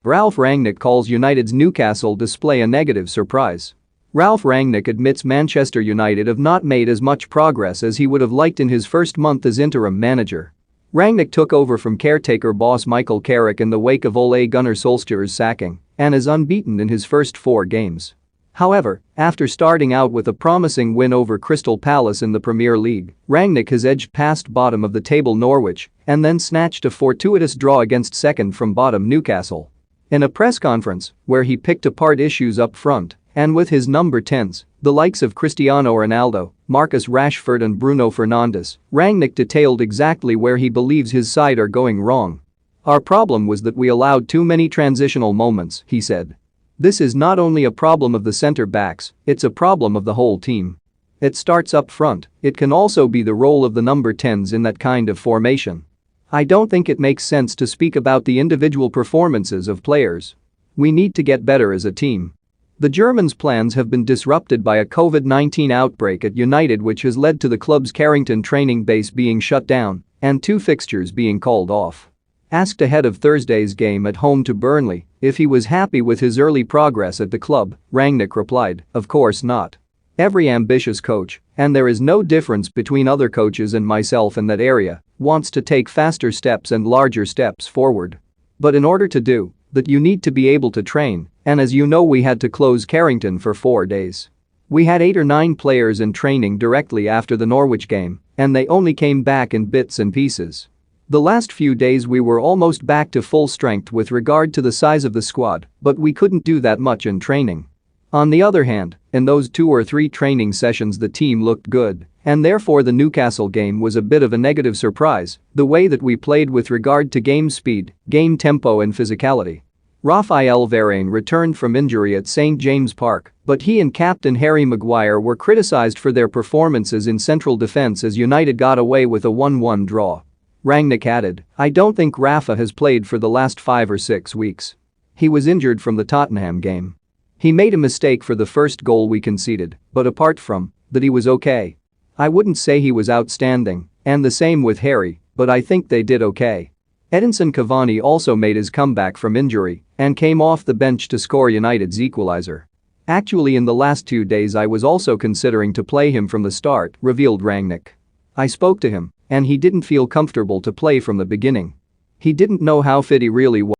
Ralf Rangnick calls United's Newcastle display a negative surprise. Ralf Rangnick admits Manchester United have not made as much progress as he would have liked in his first month as interim manager. Rangnick took over from caretaker boss Michael Carrick in the wake of Ole Gunnar Solskjaer's sacking and is unbeaten in his first 4 games. However, after starting out with a promising win over Crystal Palace in the Premier League, Rangnick has edged past bottom of the table Norwich and then snatched a fortuitous draw against second from bottom Newcastle. In a press conference, where he picked apart issues up front and with his number 10s, the likes of Cristiano Ronaldo, Marcus Rashford and Bruno Fernandes, Rangnick detailed exactly where he believes his side are going wrong. "Our problem was that we allowed too many transitional moments," he said. "This is not only a problem of the centre-backs, it's a problem of the whole team. It starts up front, it can also be the role of the number 10s in that kind of formation. I don't think it makes sense to speak about the individual performances of players. We need to get better as a team." The Germans' plans have been disrupted by a COVID-19 outbreak at United, which has led to the club's Carrington training base being shut down and 2 fixtures being called off. Asked ahead of Thursday's game at home to Burnley if he was happy with his early progress at the club, Rangnick replied, "Of course not. Every ambitious coach, and there is no difference between other coaches and myself in that area, wants to take faster steps and larger steps forward. But in order to do that, you need to be able to train, and as you know, we had to close Carrington for 4 days. We had 8 or 9 players in training directly after the Norwich game, and they only came back in bits and pieces. The last few days we were almost back to full strength with regard to the size of the squad, but we couldn't do that much in training. On the other hand, in those 2 or 3 training sessions the team looked good, and therefore the Newcastle game was a bit of a negative surprise, the way that we played with regard to game speed, game tempo and physicality." Raphael Varane returned from injury at St James Park, but he and captain Harry Maguire were criticised for their performances in central defence as United got away with a 1-1 draw. Rangnick added, "I don't think Rafa has played for the last 5 or 6 weeks. He was injured from the Tottenham game. He made a mistake for the first goal we conceded, but apart from that he was okay. I wouldn't say he was outstanding, and the same with Harry, but I think they did okay." Edinson Cavani also made his comeback from injury and came off the bench to score United's equaliser. "Actually, in the last 2 days I was also considering to play him from the start," revealed Rangnick. "I spoke to him, and he didn't feel comfortable to play from the beginning. He didn't know how fit he really was."